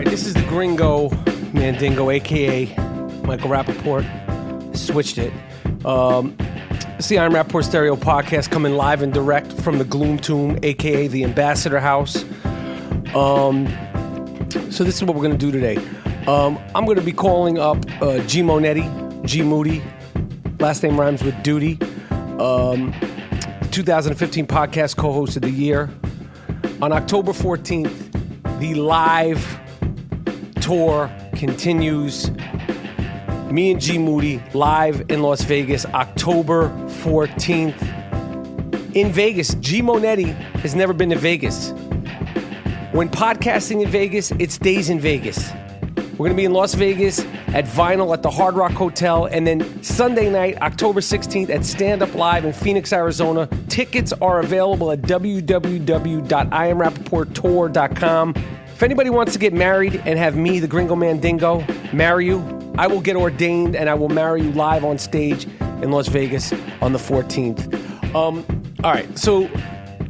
right, this is the Gringo Mandingo, a.k.a. Michael Rapaport. Switched it. It's the Iron Rapaport Stereo Podcast coming live and direct from the Gloom Tomb, a.k.a. the Ambassador House. So this is what we're going to do today. I'm going to be calling up G Monetti, G Moody, last name rhymes with duty, 2015 podcast co-host of the year. On October 14th, the live tour continues. Me and G Moody live in Las Vegas, October 14th. In Vegas, G Monetti has never been to Vegas. When podcasting in Vegas, it stays in Vegas. We're going to be in Las Vegas at Vinyl at the Hard Rock Hotel, and then Sunday night, October 16th at Stand Up Live in Phoenix, Arizona. Tickets are available at www.IamRapaportTour.com. If anybody wants to get married and have me, the Gringo Mandingo, marry you, I will get ordained and I will marry you live on stage in Las Vegas on the 14th. All right, so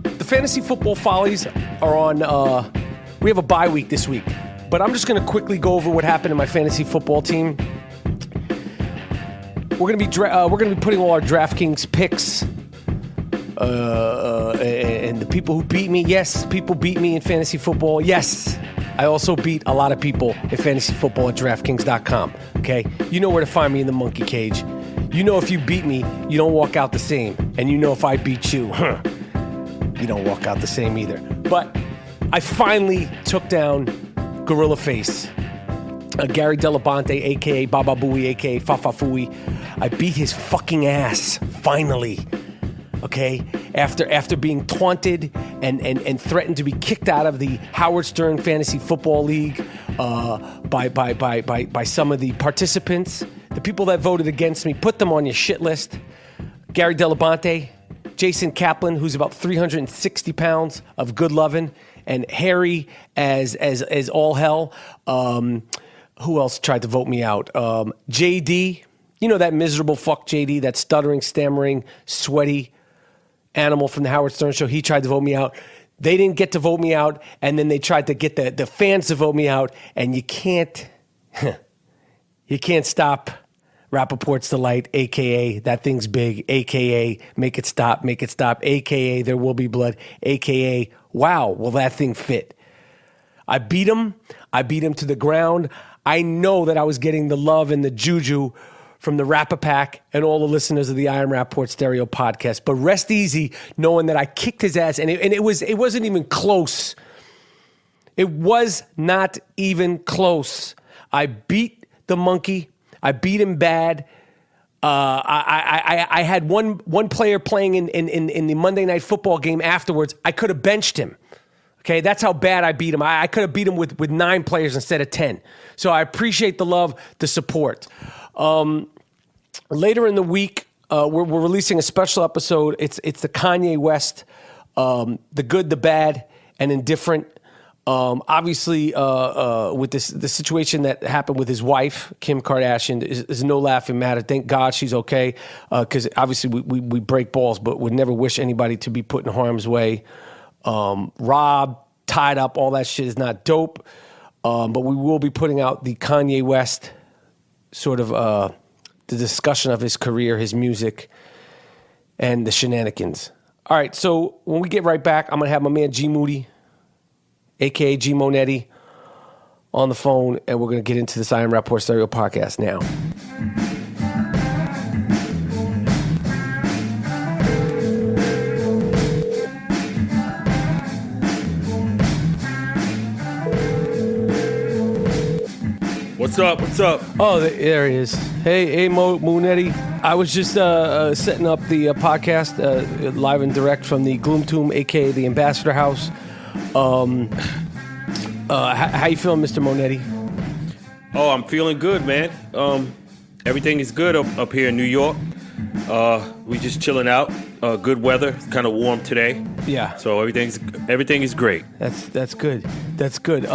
the Fantasy Football Follies are on, we have a bye week this week, but I'm just going to quickly go over what happened in my fantasy football team. We're going to be putting all our DraftKings picks, and the people who beat me. Yes, people beat me in fantasy football. Yes, I also beat a lot of people in fantasy football at DraftKings.com. Okay, you know where to find me in the monkey cage. You know if you beat me, you don't walk out the same, and you know if I beat you, you don't walk out the same either. But I finally took down Gorilla Face, Gary Dell'abate, a.k.a. Baba Booey, a.k.a. Fafa Fooey. I beat his fucking ass, finally, okay? After being taunted and threatened to be kicked out of the Howard Stern Fantasy Football League by some of the participants. The people that voted against me, put them on your shit list. Gary Dell'abate, Jason Kaplan, who's about 360 pounds of good lovin', and hairy as all hell. Who else tried to vote me out? JD, you know that miserable fuck JD, that stuttering, stammering, sweaty animal from the Howard Stern Show. He tried to vote me out. They didn't get to vote me out, and then they tried to get the fans to vote me out, and you can't stop Rapaport's Delight, a.k.a. That Thing's Big, a.k.a. Make It Stop, a.k.a. There Will Be Blood, a.k.a. Wow, will that thing fit? I beat him to the ground. I know that I was getting the love and the juju from the Rapapack and all the listeners of the Iron Rapaport Stereo Podcast. But rest easy knowing that I kicked his ass, and it wasn't even close. It was not even close. I beat the monkey. I beat him bad. I had one player playing in the Monday Night Football game afterwards. I could have benched him. Okay, that's how bad I beat him. I could have beat him with 9 players instead of 10. So I appreciate the love, the support. Later in the week, we're releasing a special episode. It's the Kanye West, the good, the bad, and indifferent. Obviously, with the situation that happened with his wife, Kim Kardashian, is no laughing matter. Thank God she's okay, because obviously we break balls, but would never wish anybody to be put in harm's way. Robbed, tied up, all that shit is not dope. But we will be putting out the Kanye West sort of the discussion of his career, his music, and the shenanigans. All right, so when we get right back, I'm going to have my man G Moody, a.k.a. G Monetti, on the phone, and we're going to get into this Iron Rapaport Stereo Podcast now. What's up? Oh, there he is. Hey, Monetti. I was just setting up the podcast live and direct from the Gloom Tomb, a.k.a. the Ambassador House. How you feeling, Mr. Monetti? Oh, I'm feeling good, man. Everything is good up here in New York. We just chilling out. Good weather. It's kind of warm today. Yeah. So everything is great. That's good. That's good.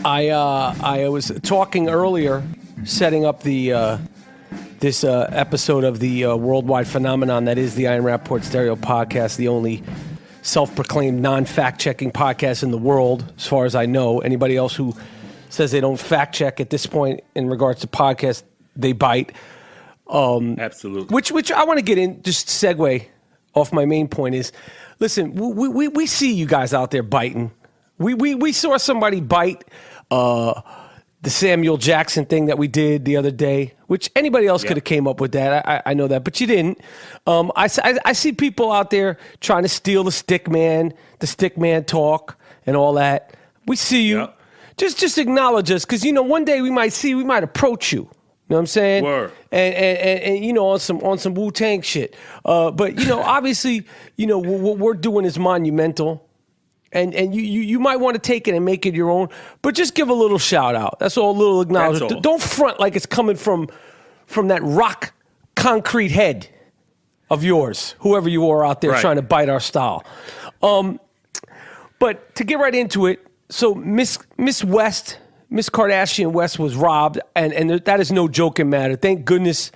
I was talking earlier, setting up the this episode of the worldwide phenomenon that is the Iron Rapaport Stereo Podcast, the only self-proclaimed non-fact-checking podcast in the world, as far as I know. Anybody else who says they don't fact-check at this point in regards to podcasts, they bite. Absolutely. Which I want to get in, just segue off my main point is, listen, we see you guys out there biting. We saw somebody bite the Samuel Jackson thing that we did the other day, which anybody else could have came up with that. I know that, but you didn't. I see people out there trying to steal the stick man talk and all that. We see you. Yep. Just acknowledge us, because one day we might approach you. You know what I'm saying? Word. And on some Wu-Tang shit. But obviously, what we're doing is monumental. And you might want to take it and make it your own, but just give a little shout out. That's all, a little acknowledgement. Don't front like it's coming from that rock concrete head of yours, whoever you are out there trying to bite our style. But to get right into it, so Miss Kardashian West was robbed, and that is no joking matter. Thank goodness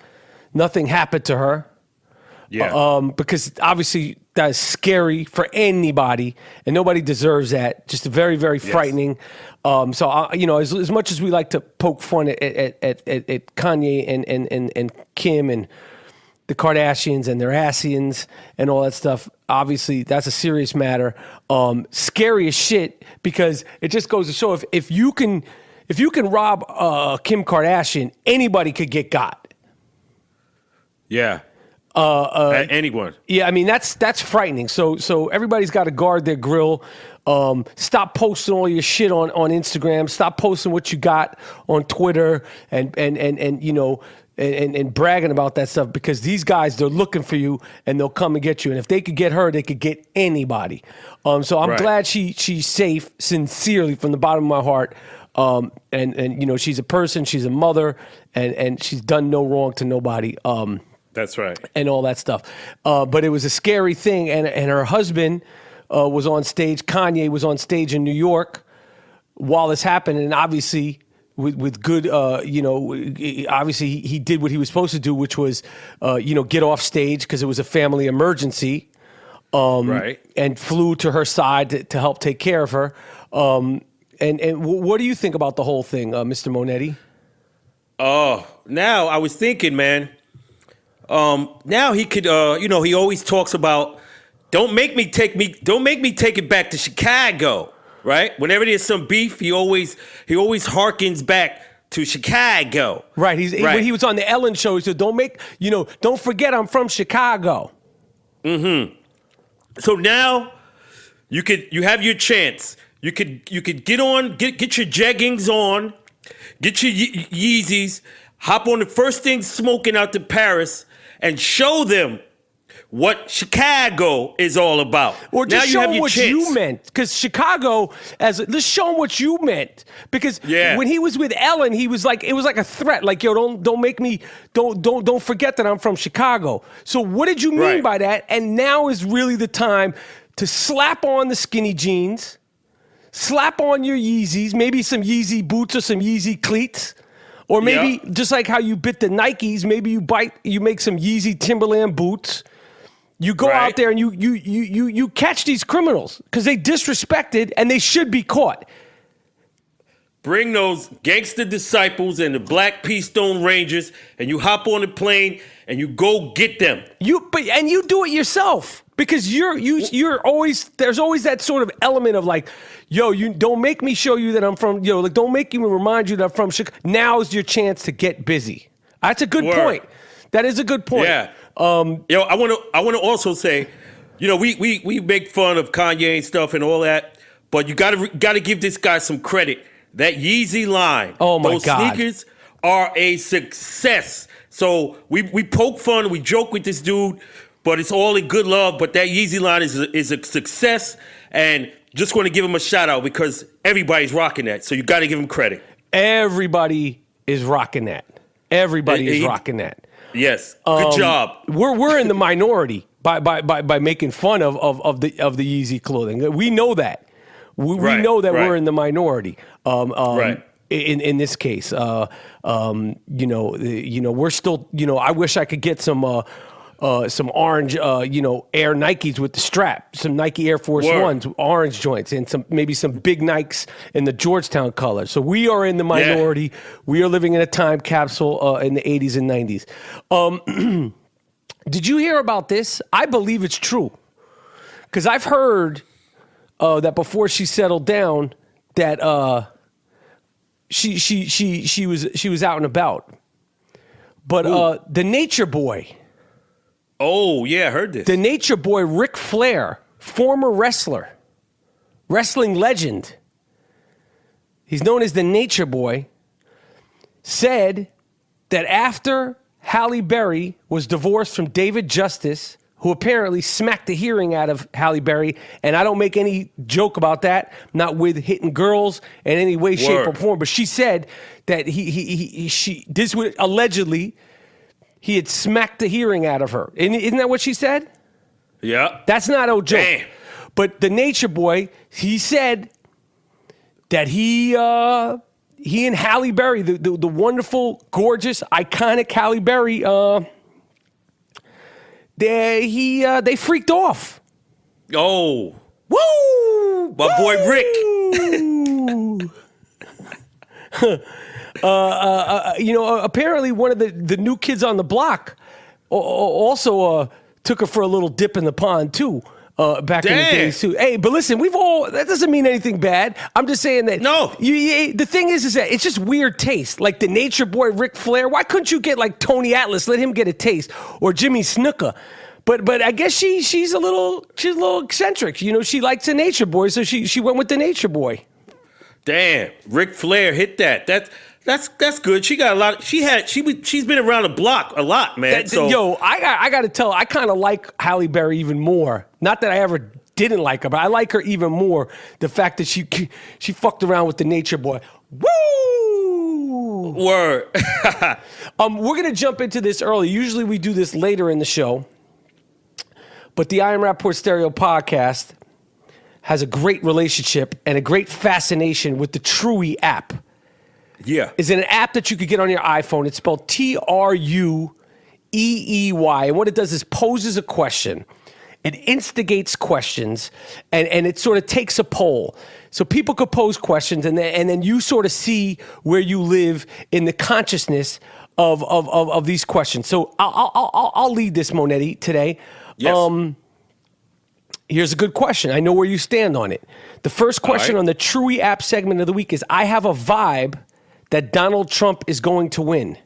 nothing happened to her. Yeah. Because obviously that is scary for anybody, and nobody deserves that. Just very, very frightening. So as much as we like to poke fun at Kanye and Kim and the Kardashians and their Asians and all that stuff, obviously that's a serious matter. Scary as shit, because it just goes to show if you can rob Kim Kardashian, anybody could get got. Yeah. Anyone. Yeah, I mean that's frightening. So everybody's got to guard their grill. Stop posting all your shit on Instagram. Stop posting what you got on Twitter and bragging about that stuff, because these guys, they're looking for you and they'll come and get you. And if they could get her, they could get anybody. So I'm glad she's safe, sincerely, from the bottom of my heart. And she's a person, she's a mother, and she's done no wrong to nobody. That's right. And all that stuff. But it was a scary thing. And her husband was on stage. Kanye was on stage in New York while this happened. And obviously, with good, obviously he did what he was supposed to do, which was, get off stage because it was a family emergency. And flew to her side to help take care of her. And what do you think about the whole thing, Mr. Monetti? Oh, now I was thinking, man. Now he could, he always talks about, don't make me take it back to Chicago, right? Whenever there's some beef, he always harkens back to Chicago. Right. When he was on the Ellen show, he said, don't forget I'm from Chicago. Mm-hmm. So now you have your chance. You could get on, get your jeggings on, get your Yeezys, hop on the first thing smoking out to Paris, and show them what Chicago is all about. Or just show them what you meant. Because Chicago, let's show them what you meant. Because when he was with Ellen, he was like, it was like a threat. Like, yo, don't forget that I'm from Chicago. So what did you mean by that? And now is really the time to slap on the skinny jeans, slap on your Yeezys, maybe some Yeezy boots or some Yeezy cleats. Or maybe just like how you bit the Nikes, maybe you make some Yeezy Timberland boots. You go out there and you catch these criminals because they disrespected and they should be caught. Bring those gangster disciples and the Black Pea Stone Rangers, and you hop on the plane and you go get them. You do it yourself, because you're always, there's always that sort of element of like, yo, you don't make me show you that I'm from, don't make me remind you that I'm from Chicago. Now's your chance to get busy. That's a good point. That is a good point. Yeah. I want to also say, we make fun of Kanye and stuff and all that, but you gotta give this guy some credit. That Yeezy line, those sneakers are a success. So we poke fun, we joke with this dude, but it's all in good love. But that Yeezy line is a success, and just want to give him a shout out because everybody's rocking that. So you got to give him credit. Everybody is rocking that. Everybody is rocking that. Yes, good job. We're in the minority by making fun of the Yeezy clothing. We know that. We know that we're in the minority. In this case, we're still. I wish I could get some some orange, Air Nikes with the strap, some Nike Air Force Ones, orange joints, and maybe some big Nikes in the Georgetown color. So we are in the minority. Yeah. We are living in a time capsule in the 80s and 90s. Did you hear about this? I believe it's true. Because I've heard that before she settled down, that she was out and about. But the Nature Boy. Oh, yeah, I heard this. The Nature Boy Ric Flair, former wrestler, wrestling legend. He's known as the Nature Boy, said that after Halle Berry was divorced from David Justice, who apparently smacked the hearing out of Halle Berry, and I don't make any joke about that, not with hitting girls in any way, shape, or form, but she said that allegedly, he had smacked the hearing out of her. Isn't that what she said? Yeah. That's not no joke. Damn. But the Nature Boy, he said that he and Halle Berry, the wonderful, gorgeous, iconic Halle Berry, they freaked off. Oh. Woo! My boy Rick. Apparently one of the new kids on the block also took her for a little dip in the pond too. Back in the days too. Hey, but listen, that doesn't mean anything bad. I'm just saying that. No. The thing is that it's just weird taste. Like the Nature Boy Ric Flair. Why couldn't you get like Tony Atlas? Let him get a taste, or Jimmy Snuka. But I guess she's a little eccentric. She likes the Nature Boy, so she went with the Nature Boy. Damn, Ric Flair hit that. That's good. She got a lot. She's been around the block a lot, man. I got to tell. I kind of like Halle Berry even more. Not that I ever didn't like her, but I like her even more. The fact that she fucked around with the Nature Boy. Woo! Word. We're gonna jump into this early. Usually we do this later in the show, but the I Am Rapaport Stereo podcast has a great relationship and a great fascination with the Truey app. Yeah. It's an app that you could get on your iPhone. It's spelled Trueey. And what it does is poses a question. It instigates questions, and it sort of takes a poll. So people could pose questions, and then you sort of see where you live in the consciousness of these questions. So I'll lead this, Monetti, today. Yes. Here's a good question. I know where you stand on it. The first question on the Truey app segment of the week is, I have a vibe that Donald Trump is going to win.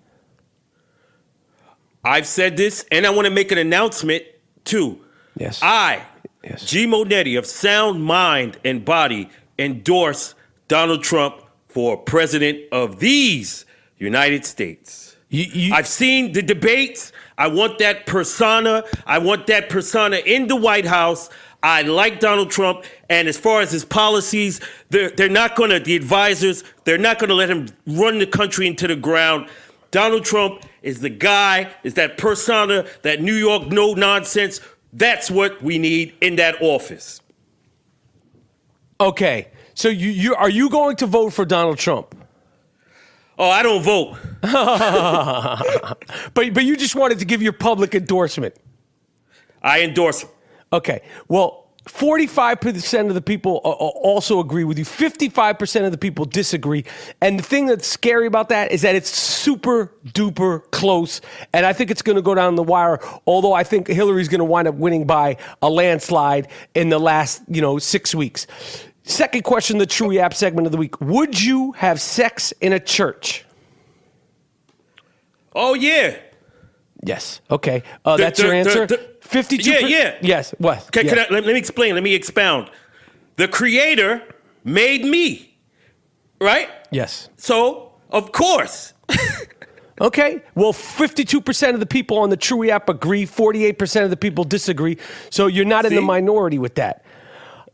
I've said this, and I want to make an announcement, too. Yes. G. Monetti of Sound Mind and Body, endorse Donald Trump for president of these United States. I've seen the debates. I want that persona. I want that persona in the White House. I like Donald Trump, and as far as his policies, they're not going to, the advisors, they're not going to let him run the country into the ground. Donald Trump is the guy, is that persona, that New York no nonsense. That's what we need in that office. Okay, so are you going to vote for Donald Trump? Oh, I don't vote. But you just wanted to give your public endorsement. I endorse him. Okay, well, 45% of the people also agree with you. 55% of the people disagree. And the thing that's scary about that is that it's super duper close. And I think it's going to go down the wire, although I think Hillary's going to wind up winning by a landslide in the last, 6 weeks. Second question, the Truey app segment of the week. Would you have sex in a church? Oh, yeah. Yes. Okay. That's your answer? 52. Yeah. Yes. What? Let me explain. Let me expound. The Creator made me, right? Yes. So, of course. Okay. Well, 52% of the people on the Truey app agree. 48% of the people disagree. So you're not in the minority with that.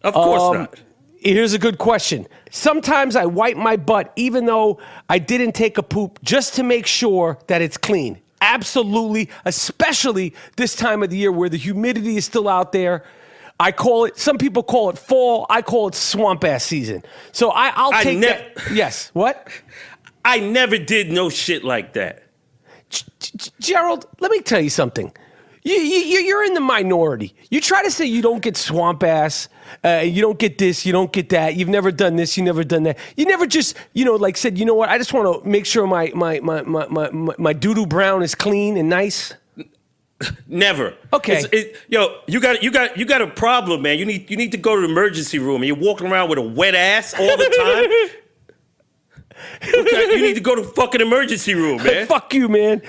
Of course not. Here's a good question. Sometimes I wipe my butt even though I didn't take a poop just to make sure that it's clean. Absolutely, especially this time of the year where the humidity is still out there. Some people call it fall. I call it swamp ass season. So I'll take that. Yes. What? I never did no shit like that. Gerald, let me tell you something. You're in the minority. You try to say you don't get swamp ass, you don't get this, you don't get that. You've never done this, you never done that. You never just, like said, you know what? I just want to make sure my doo-doo brown is clean and nice. Never. Okay. You got a problem, man. You need to go to the emergency room, and you're walking around with a wet ass all the time. Okay, you need to go to fucking emergency room, man. Fuck you, man.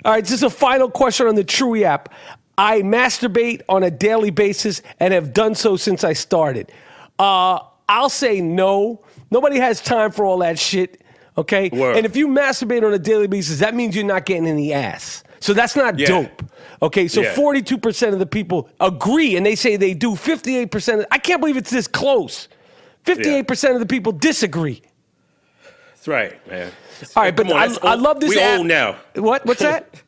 All right, just a final question on the Chewy app. I masturbate on a daily basis and have done so since I started. I'll say no. Nobody has time for all that shit, okay? Word. And if you masturbate on a daily basis, that means you're not getting any ass. So that's not dope. Okay, so 42% of the people agree, and they say they do. 58%, I can't believe it's this close. 58% of the people disagree. That's right, man. All right, but I love this We're app. old now. What's that?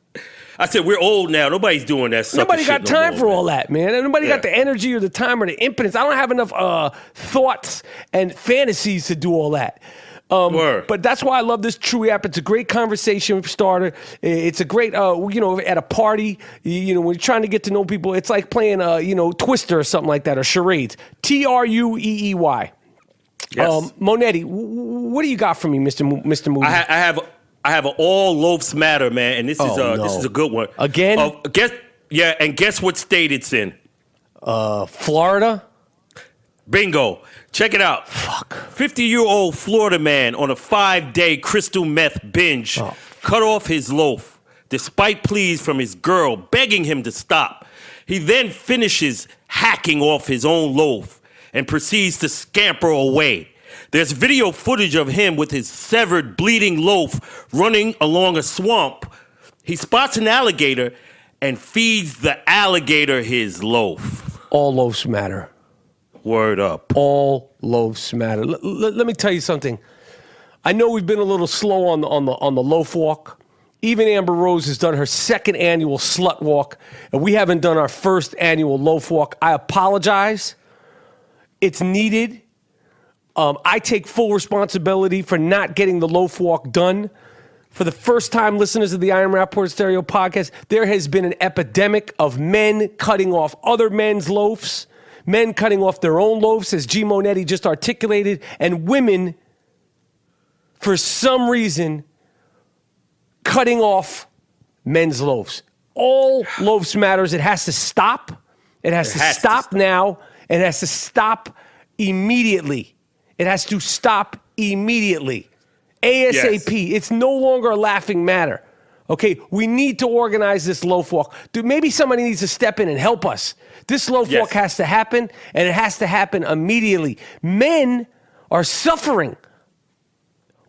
I said we're old now. Nobody's doing that sucker Nobody got shit no time more, for man. all that, man. And nobody got the energy or the time or the impotence. I don't have enough thoughts and fantasies to do all that. But that's why I love this Chewy app. It's a great conversation starter. It's a great, at a party, when you're trying to get to know people, it's like playing, Twister or something like that, or charades. Trueey. Yes. Monetti, what do you got for me, Mr. Moody? I have an all Loafs Matter, man, and this is a good one. Again? Guess what state it's in? Florida? Bingo. Check it out. Fuck. 50-year-old Florida man on a 5-day crystal meth binge cut off his loaf despite pleas from his girl begging him to stop. He then finishes hacking off his own loaf and proceeds to scamper away. There's video footage of him with his severed, bleeding loaf running along a swamp. He spots an alligator and feeds the alligator his loaf. All loafs matter. Word up. All loafs matter. Let me tell you something. I know we've been a little slow on the loaf walk. Even Amber Rose has done her second annual slut walk, and we haven't done our first annual loaf walk. I apologize. It's needed. I take full responsibility for not getting the loaf walk done. For the first time, listeners of the Iron Rapaport Stereo podcast, there has been an epidemic of men cutting off other men's loaves, men cutting off their own loaves, as G. Monetti just articulated, and women, for some reason, cutting off men's loaves. All loafs matters. It has to stop. It has to stop now. It has to stop immediately. It has to stop immediately. ASAP. Yes. It's no longer a laughing matter. Okay, we need to organize this loaf walk. Dude, maybe somebody needs to step in and help us. This loaf walk has to happen, and it has to happen immediately. Men are suffering.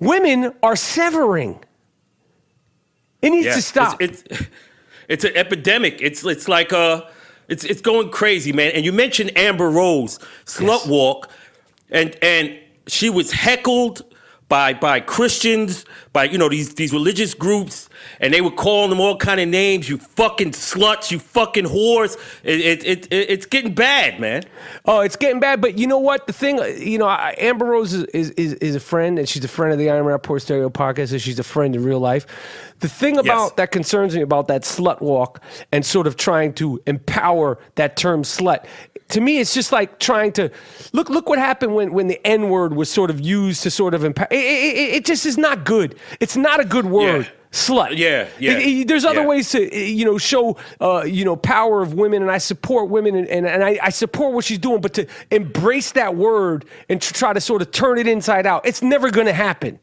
Women are severing. It needs to stop. It's an epidemic. It's like it's going crazy, man. And you mentioned Amber Rose slut walk, and she was heckled by Christians, by these religious groups, and they were calling them all kind of names. You fucking sluts, you fucking whores. It's getting bad, man. Oh, it's getting bad. But you know what? The thing, Amber Rose is a friend, and she's a friend of the Iron Rapaport Stereo podcast, and she's a friend in real life. The thing about that concerns me about that slut walk and sort of trying to empower that term slut, to me, it's just like trying to look what happened when the N-word was sort of used to sort of empower. It just is not good. It's not a good word. Yeah. Slut. Yeah. There's other ways to, show, power of women, and I support women, and I support what she's doing, but to embrace that word and to try to sort of turn it inside out, it's never going to happen.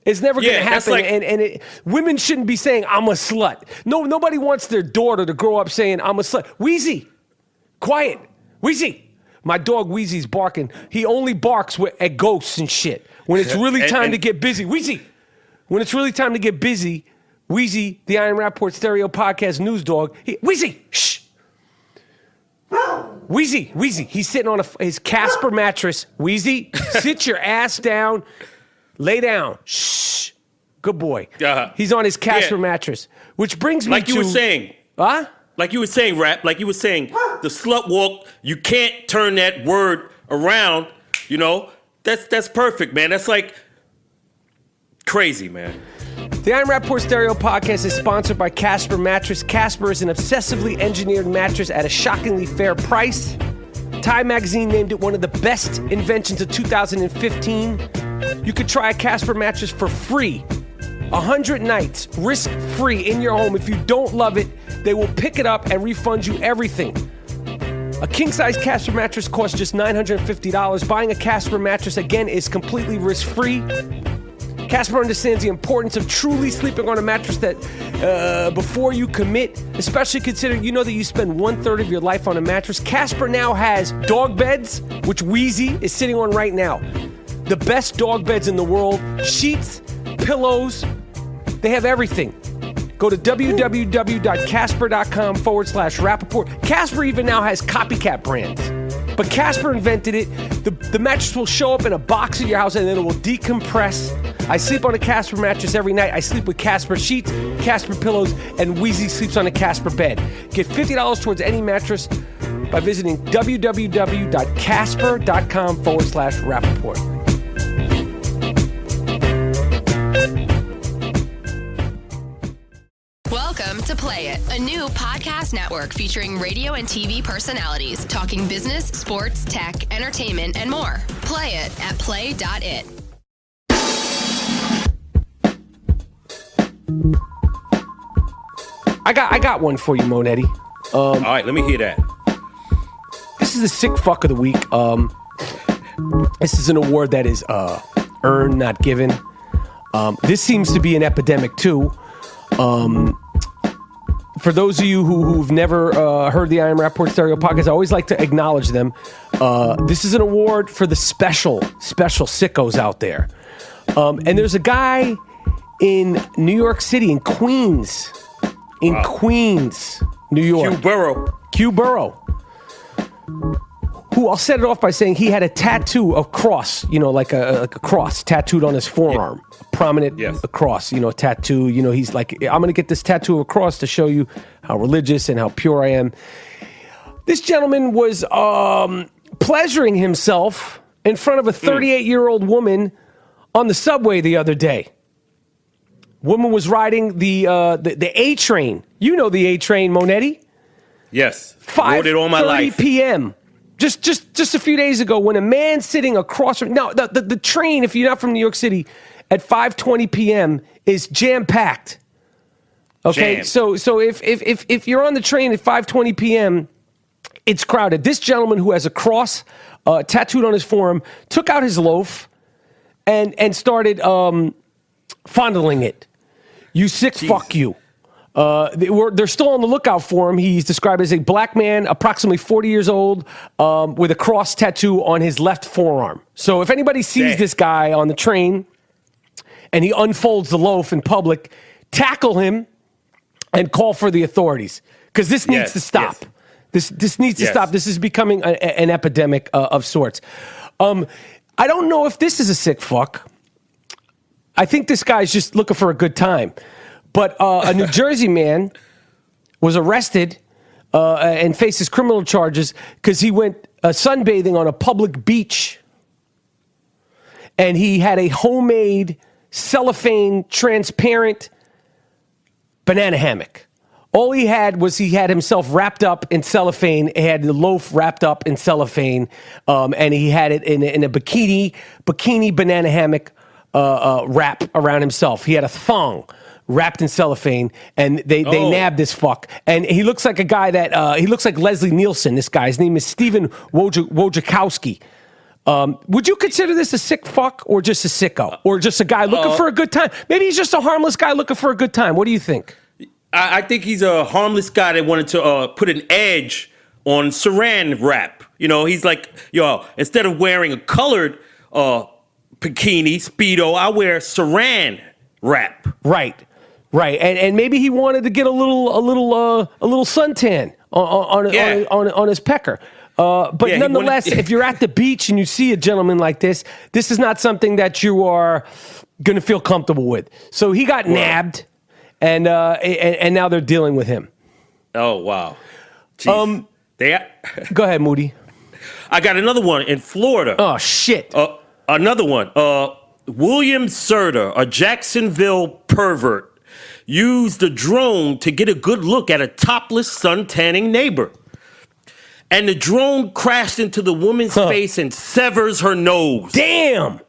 It's never going to happen, women shouldn't be saying, I'm a slut. No, nobody wants their daughter to grow up saying, I'm a slut. Wheezy, quiet. Wheezy. My dog Wheezy's barking. He only barks at ghosts and shit. When it's really time to get busy. Wheezy. When it's really time to get busy, Wheezy, the Iron Rapaport Stereo podcast news dog. Wheezy, shh. Wheezy. He's sitting on his Casper mattress. Wheezy, sit your ass down. Lay down. Shh. Good boy. He's on his Casper mattress. Which brings me to... Like you were saying. Huh? Like you were saying, Rap. Like you were saying, the slut walk, you can't turn that word around. That's perfect, man. That's like... crazy, man. The Iron Rapaport Stereo Podcast is sponsored by Casper Mattress. Casper is an obsessively engineered mattress at a shockingly fair price. Time Magazine named it one of the best inventions of 2015. You could try a Casper mattress for free. 100 nights, risk-free in your home. If you don't love it, they will pick it up and refund you everything. A king-size Casper mattress costs just $950. Buying a Casper mattress, again, is completely risk-free. Casper understands the importance of truly sleeping on a mattress that before you commit, especially considering you know that you spend 1/3 of your life on a mattress. Casper now has dog beds, which Wheezy is sitting on right now. The best dog beds in the world, sheets, pillows, they have everything. Go to www.casper.com/Rapaport. Casper even now has copycat brands. But Casper invented it. The mattress will show up in a box at your house and then it will decompress. I sleep on a Casper mattress every night. I sleep with Casper sheets, Casper pillows, and Wheezy sleeps on a Casper bed. Get $50 towards any mattress by visiting www.casper.com/Rapaport. Welcome to Play It, a new podcast network featuring radio and TV personalities talking business, sports, tech, entertainment, and more. Play it at play.it. I got one for you, Monetti. All right, let me hear that. This is the sick fuck of the week. This is an award that is earned, not given. This seems to be an epidemic too. For those of you who've never heard the Iron Rapaport Stereo Podcast, I always like to acknowledge them. This is an award for the special sickos out there. And there's a guy in New York City, in Queens, Queens, New York. Q Borough. Who I'll set it off by saying he had a tattoo of cross, like a cross tattooed on his forearm. Yeah. A prominent cross, tattoo. He's like, I'm going to get this tattoo of a cross to show you how religious and how pure I am. This gentleman was pleasuring himself in front of a 38-year-old woman on the subway the other day. Woman was riding the A train. You know the A train, Monetti. Yes, rode it all my life. 5:30 p.m. Just a few days ago, when a man sitting across from the train, if you're not from New York City, at 5:20 p.m. is jam packed. Okay, so if you're on the train at 5:20 p.m., it's crowded. This gentleman who has a cross tattooed on his forearm took out his loaf and started fondling it. You sick fuck you. They're still on the lookout for him. He's described as a black man, approximately 40 years old, with a cross tattoo on his left forearm. So if anybody sees this guy on the train and he unfolds the loaf in public, tackle him and call for the authorities, because this needs to stop. This needs to stop. This is becoming an epidemic of sorts. I don't know if this is a sick fuck. I think this guy's just looking for a good time. But a New Jersey man was arrested and faces criminal charges because he went sunbathing on a public beach. And he had a homemade cellophane transparent banana hammock. All he had was he had himself wrapped up in cellophane. He had the loaf wrapped up in cellophane. And he had it in a bikini banana hammock wrap around himself. He had a thong wrapped in cellophane, and they nabbed this fuck. And he looks like a guy that, he looks like Leslie Nielsen, this guy. His name is Steven Wojciechowski. Would you consider this a sick fuck or just a sicko? Or just a guy looking for a good time? Maybe he's just a harmless guy looking for a good time. What do you think? I think he's a harmless guy that wanted to put an edge on saran wrap. He's like, instead of wearing a colored bikini, Speedo, I wear saran wrap. Right. And maybe he wanted to get a little suntan on his pecker. But nonetheless, if you're at the beach and you see a gentleman like this is not something that you are going to feel comfortable with. So he got nabbed, and now they're dealing with him. Oh, wow. Go ahead, Moody. I got another one in Florida. Oh, shit. Another one. William Serter, a Jacksonville pervert, used a drone to get a good look at a topless sun-tanning neighbor. And the drone crashed into the woman's face and severs her nose. Damn!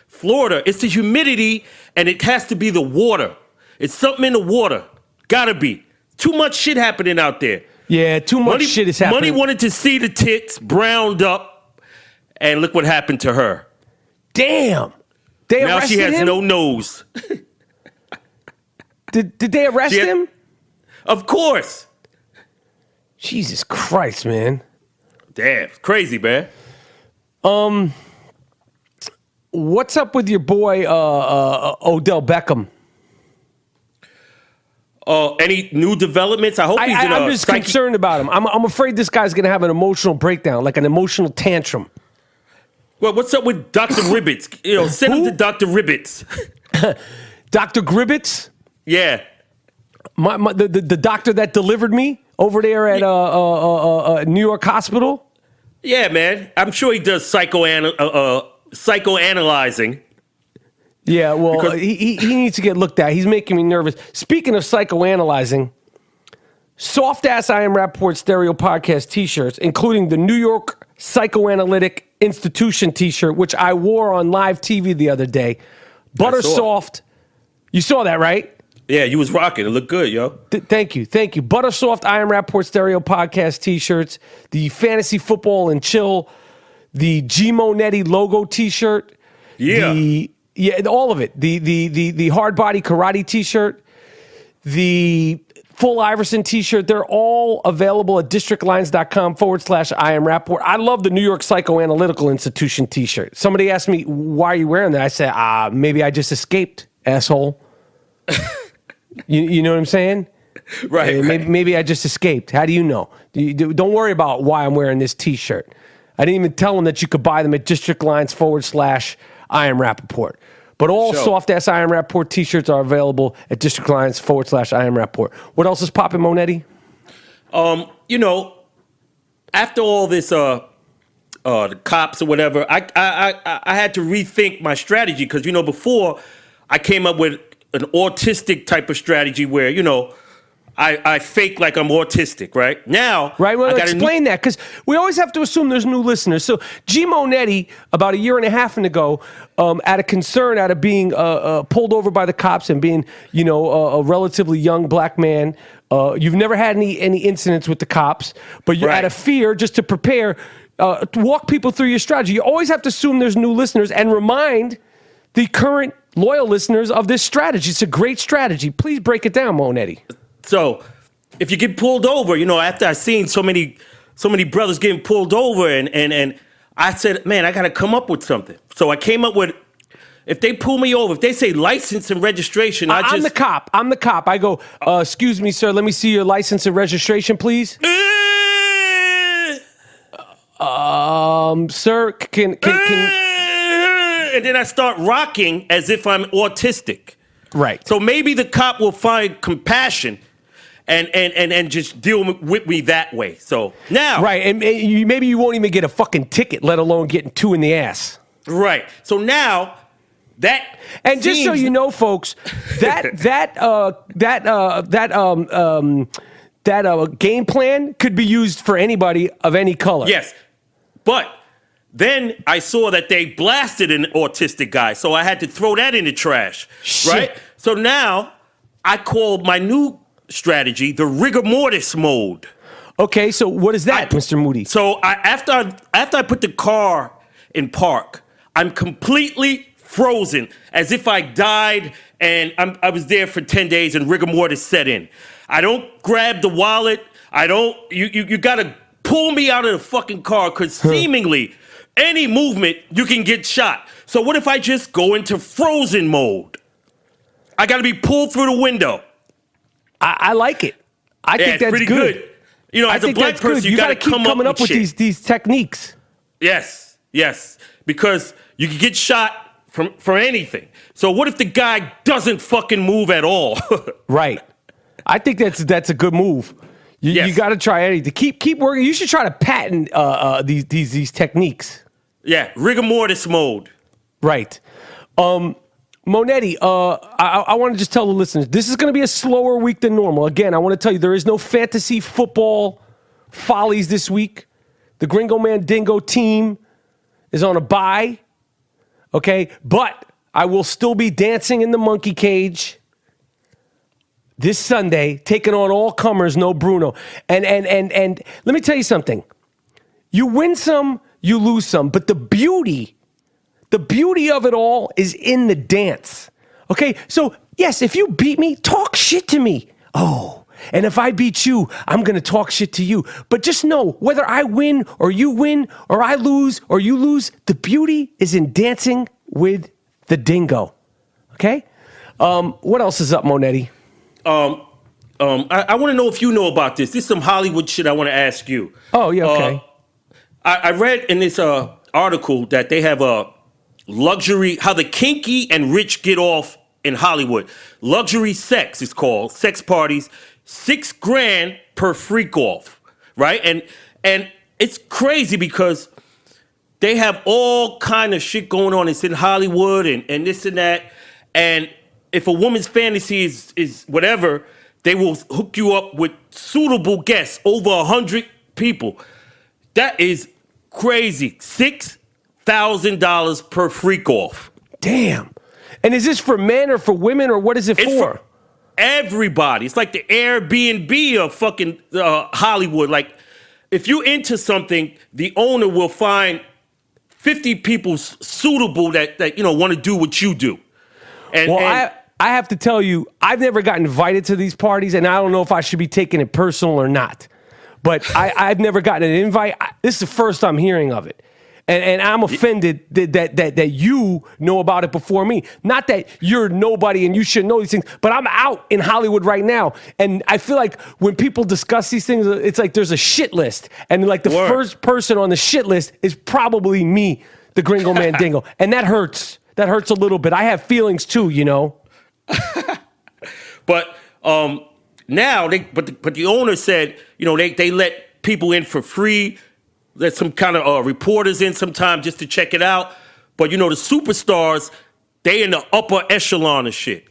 Florida, it's the humidity, and it has to be the water. It's something in the water. Gotta be. Too much shit happening out there. Yeah, too much shit is happening. Money wanted to see the tits browned up, and look what happened to her. Damn! They now arrested she has him? no nose. Did they arrest him? Of course. Jesus Christ, man. Damn, crazy, man. What's up with your boy Odell Beckham? Any new developments? I hope he's in I'm just concerned about him. I'm afraid this guy's going to have an emotional breakdown, like an emotional tantrum. Well, what's up with Dr. Ribbits? Send him to Dr. Ribbits. Dr. Gribbets? Yeah. The doctor that delivered me over there at New York Hospital? Yeah, man. I'm sure he does psychoanalyzing. Yeah, well, he needs to get looked at. He's making me nervous. Speaking of psychoanalyzing, soft-ass I Am Rapaport stereo podcast T-shirts, including the New York Psychoanalytic Institution T-shirt, which I wore on live TV the other day. Butter soft. You saw that, right? Yeah, you was rocking. It looked good, yo. Thank you. Butter soft I Am Rapaport stereo podcast T-shirts, the fantasy football and chill, the G Monetti logo T-shirt. Yeah. All of it. The hard body karate T-shirt, the full Iverson T-shirt. They're all available at districtlines.com/I Am Rapaport. I love the New York Psychoanalytical Institution T-shirt. Somebody asked me, why are you wearing that? I said, maybe I just escaped, asshole. You know what I'm saying? Right. Maybe I just escaped. How do you know? Don't worry about why I'm wearing this T-shirt. I didn't even tell them that you could buy them at districtlines/I Am Rapaport. But all soft-ass I Am Rapaport T-shirts are available at districtlines/I Am Rapaport. What else is popping, Monetti? After all this, the cops or whatever, I had to rethink my strategy because, before I came up with an autistic type of strategy where, I fake like I'm autistic, right? Now, right? Well, explain that, because we always have to assume there's new listeners. So, G Monetti, about a year and a half ago, out of concern, out of being pulled over by the cops and being, a relatively young black man, you've never had any incidents with the cops, but you're out of fear, just to prepare, to walk people through your strategy. You always have to assume there's new listeners and remind the current loyal listeners of this strategy. It's a great strategy. Please break it down, Monetti. So, if you get pulled over, after I seen so many brothers getting pulled over, and I said, man, I got to come up with something. So I came up with, if they pull me over, if they say license and registration, I'm the cop. I go, excuse me, sir, let me see your license and registration, please. Sir, can and then I start rocking as if I'm autistic. Right. So maybe the cop will find compassion and just deal with me that way. So now. Right. And maybe you won't even get a fucking ticket, let alone getting 2 in the ass. Right. So now that. And just so you know, folks, that game plan could be used for anybody of any color. Yes. But then I saw that they blasted an autistic guy, so I had to throw that in the trash. Shit. Right? So now I called my new strategy the rigor mortis mode. Okay, so what is that, Mr. Moody? So after I put the car in park, I'm completely frozen, as if I died and I was there for 10 days and rigor mortis set in. I don't grab the wallet. You got to pull me out of the fucking car, because seemingly any movement, you can get shot. So what if I just go into frozen mode? I got to be pulled through the window. I like it. I think that's pretty good. As a black person, you got to keep coming up with these techniques. Yes, because you can get shot for anything. So what if the guy doesn't fucking move at all? Right. I think that's a good move. You got to try anything. Keep working. You should try to patent these techniques. Yeah, rigor mortis mode. Right. Monetti, I want to just tell the listeners, this is going to be a slower week than normal. Again, I want to tell you, there is no fantasy football follies this week. The Gringo Mandingo team is on a bye. Okay? But I will still be dancing in the monkey cage this Sunday, taking on all comers, no Bruno. And let me tell you something. You win some, you lose some, but the beauty of it all is in the dance. Okay? So, yes, if you beat me, talk shit to me. Oh, and if I beat you, I'm going to talk shit to you. But just know, whether I win or I lose or you lose, the beauty is in dancing with the dingo. Okay? What else is up, Monetti? I want to know if you know about this. This is some Hollywood shit I want to ask you. Oh, yeah, okay. I read in this article that they have a luxury, how the kinky and rich get off in Hollywood. Luxury sex is called, sex parties, $6,000 per freak off, right? And it's crazy because they have all kind of shit going on. It's in Hollywood and this and that. And if a woman's fantasy is whatever, they will hook you up with suitable guests, over 100 people. That is crazy. $6,000 per freak off. Damn. And is this for men or for women, or what is it for? Everybody. It's like the Airbnb of fucking Hollywood. Like, if you're into something, the owner will find 50 people suitable that want to do what you do. I have to tell you, I've never gotten invited to these parties, and I don't know if I should be taking it personal or not. But I've never gotten an invite. This is the first I'm hearing of it. And I'm offended that you know about it before me. Not that you're nobody and you should know these things, but I'm out in Hollywood right now. And I feel like when people discuss these things, it's like there's a shit list. And like the first person on the shit list is probably me, the Gringo Mandingo. And that hurts. That hurts a little bit. I have feelings too, you know. But now, the owner said, they let people in for free. Let some kind of reporters in sometime just to check it out. But, the superstars, they in the upper echelon of shit.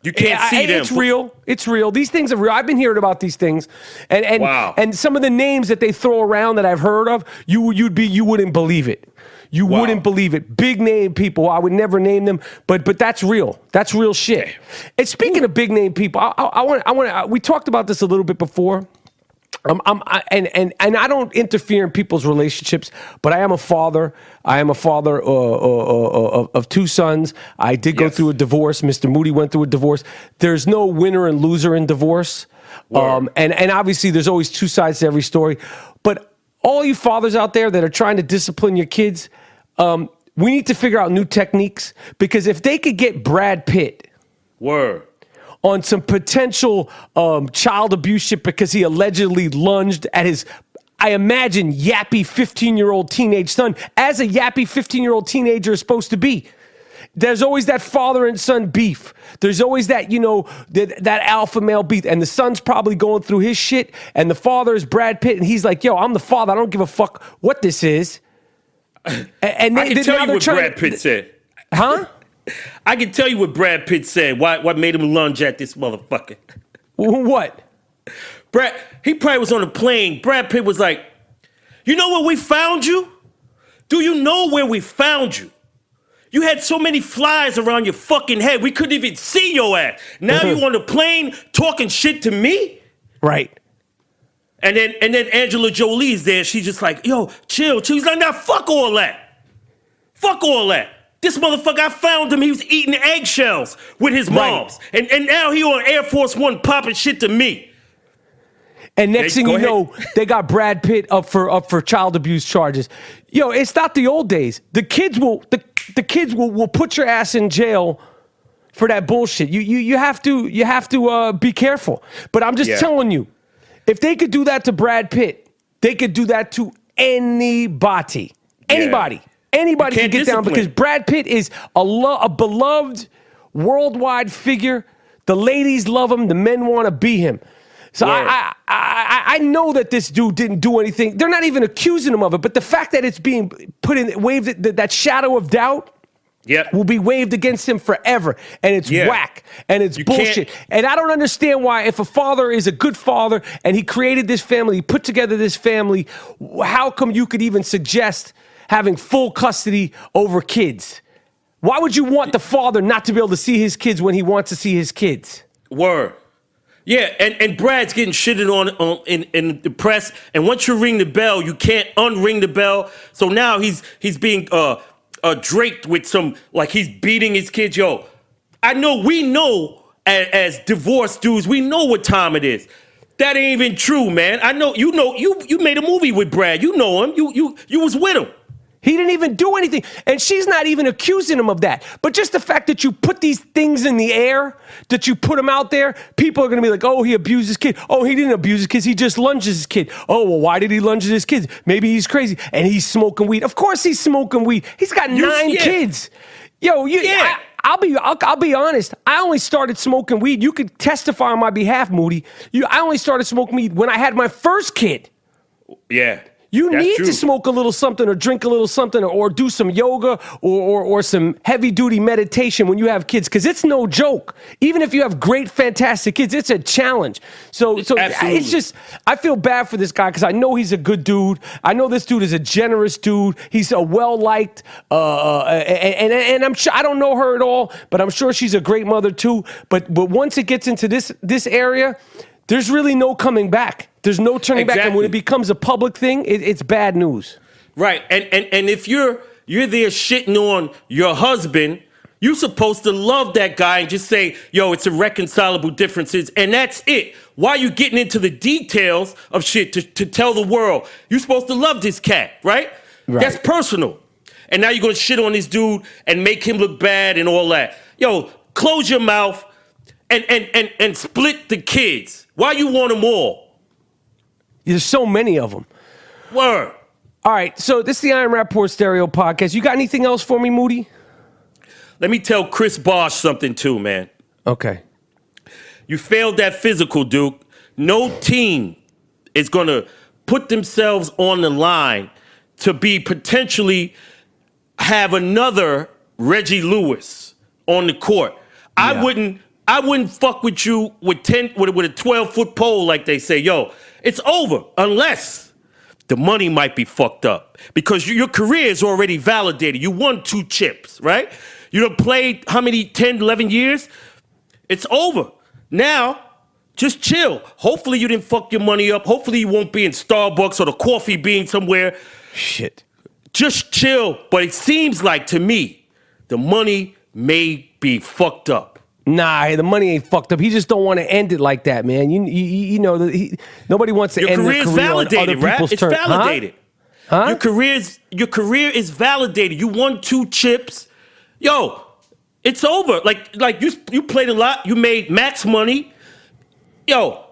You can't see them. It's real. It's real. These things are real. I've been hearing about these things. And wow. And some of the names that they throw around that I've heard of, you wouldn't believe it. You wouldn't believe it. Big name people. I would never name them, but that's real. That's real shit. And speaking of big name people, I want. We talked about this a little bit before. And I don't interfere in people's relationships, but I am a father. I am a father of two sons. I did go through a divorce. Mr. Moody went through a divorce. There's no winner and loser in divorce. And obviously there's always two sides to every story. But all you fathers out there that are trying to discipline your kids, we need to figure out new techniques, because if they could get Brad Pitt on some potential child abuse shit because he allegedly lunged at his, I imagine, yappy 15-year-old teenage son, as a yappy 15-year-old teenager is supposed to be. There's always that father and son beef. There's always that, that alpha male beef. And the son's probably going through his shit, and the father is Brad Pitt, and he's like, yo, I'm the father. I don't give a fuck what this is. And I can tell you what Brad Pitt said. Huh? I can tell you what Brad Pitt said. What made him lunge at this motherfucker? What? He probably was on a plane. Brad Pitt was like, you know where we found you? Do you know where we found you? You had so many flies around your fucking head, we couldn't even see your ass. Now you on the plane talking shit to me? Right. And then Angela Jolie's there. She's just like, yo, chill. He's like, nah, fuck all that. Fuck all that. This motherfucker, I found him. He was eating eggshells with his moms. Right. And now he on Air Force One popping shit to me. And next thing you know, they got Brad Pitt up for child abuse charges. Yo, it's not the old days. The kids will put your ass in jail for that bullshit. You have to be careful. But I'm just telling you, if they could do that to Brad Pitt, they could do that to anybody. Anybody. Anybody can get down, because Brad Pitt is a beloved worldwide figure. The ladies love him. The men want to be him. So I know that this dude didn't do anything. They're not even accusing him of it. But the fact that it's being waved that shadow of doubt, will be waved against him forever. And it's whack. And it's bullshit. And I don't understand why, if a father is a good father and he created this family, he put together this family, how come you could even suggest having full custody over kids? Why would you want the father not to be able to see his kids when he wants to see his kids? Word. Yeah, and Brad's getting shitted on in the press. And once you ring the bell, you can't unring the bell. So now he's being draped with some, like he's beating his kids. Yo, we know as divorced dudes, we know what time it is. That ain't even true, man. I know you made a movie with Brad. You know him. You was with him. He didn't even do anything. And she's not even accusing him of that. But just the fact that you put these things in the air, that you put them out there, people are going to be like, oh, he abused his kid. Oh, he didn't abuse his kids. He just lunges his kid. Oh, well, why did he lunge his kids? Maybe he's crazy. And he's smoking weed. Of course he's smoking weed. He's got 9 kids. Yo, I'll be honest. I only started smoking weed. You could testify on my behalf, Moody. I only started smoking weed when I had my first kid. Yeah. You need to smoke a little something or drink a little something or do some yoga or some heavy-duty meditation when you have kids, because it's no joke. Even if you have great, fantastic kids, it's a challenge. So it's just, I feel bad for this guy because I know he's a good dude. I know this dude is a generous dude. He's a well-liked, and I'm sure, I don't know her at all, but I'm sure she's a great mother too. But once it gets into this area, there's really no coming back. There's no turning back. And when it becomes a public thing, it's bad news. Right. And if you're there shitting on your husband, you're supposed to love that guy and just say, yo, it's irreconcilable differences. And that's it. Why are you getting into the details of shit to tell the world? You're supposed to love this cat, right? That's personal. And now you're going to shit on this dude and make him look bad and all that. Yo, close your mouth and split the kids. Why you want them all? There's so many of them. Word. All right, so this is the I Am Rapaport Stereo Podcast. You got anything else for me, Moody? Let me tell Chris Bosh something too, man. Okay. You failed that physical, Duke. No team is going to put themselves on the line to be potentially have another Reggie Lewis on the court. Yeah. I wouldn't fuck with you with a 12-foot pole like they say. Yo, it's over unless the money might be fucked up because your career is already validated. You won 2 chips, right? You done played how many, 10, 11 years? It's over. Now, just chill. Hopefully you didn't fuck your money up. Hopefully you won't be in Starbucks or the Coffee Bean somewhere. Shit. Just chill. But it seems like to me, the money may be fucked up. Nah, the money ain't fucked up. He just don't want to end it like that, man. You know, nobody wants to end their career on other people's It's validated. Huh? Your career is validated. You won 2 chips. Yo, it's over. Like you played a lot. You made max money. Yo,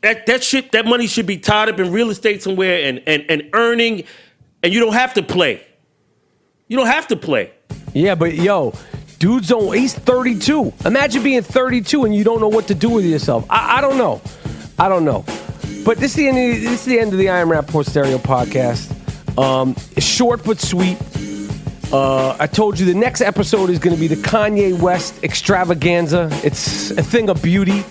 that money should be tied up in real estate somewhere and earning, and you don't have to play. You don't have to play. Yeah, but yo, dudes don't. He's 32. Imagine being 32 and you don't know what to do with yourself. I don't know. But this is the end of the I Am Rapaport Stereo Podcast. It's short but sweet. I told you the next episode is going to be the Kanye West extravaganza. It's a thing of beauty.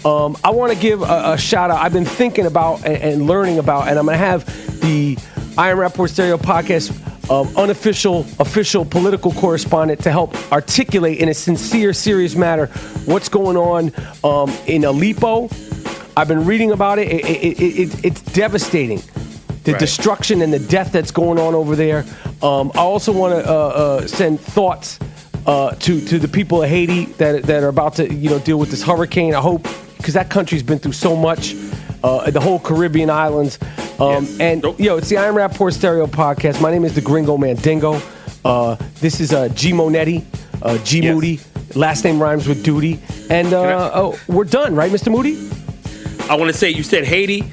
I want to give a shout out. I've been thinking about and learning about, and I'm going to have the I Am Rapaport Stereo Podcast official political correspondent to help articulate in a sincere, serious manner what's going on in Aleppo. I've been reading about it. It's devastating. The destruction and the death that's going on over there. I also want to send thoughts to the people of Haiti that are about to deal with this hurricane. I hope, because that country's been through so much. The whole Caribbean islands. Yes. And it's the I Am Rapaport Stereo Podcast. My name is the Gringo Mandingo. This is G Monetti, G yes. Moody. Last name rhymes with duty. And we're done, right, Mr. Moody? I want to say, you said Haiti.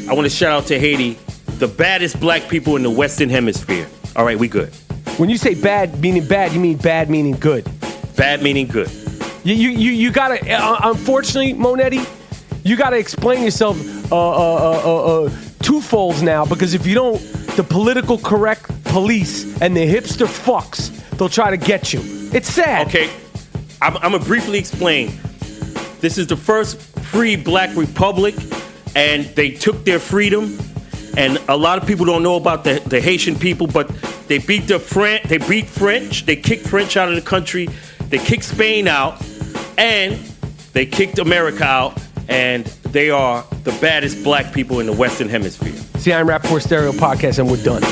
I want to shout out to Haiti, the baddest black people in the Western Hemisphere. All right, we good. When you say bad meaning bad, you mean bad meaning good. Bad meaning good. You gotta, unfortunately, Monetti, you gotta explain yourself twofolds now, because if you don't, the political correct police and the hipster fucks they'll try to get you. It's sad. Okay, I'm going to briefly explain. This is the first free black republic, and they took their freedom. And a lot of people don't know about the Haitian people, but they beat French. They kicked French out of the country. They kicked Spain out, and they kicked America out. And they are the baddest black people in the Western Hemisphere. See, I'm Rapaport Stereo Podcast, and we're done.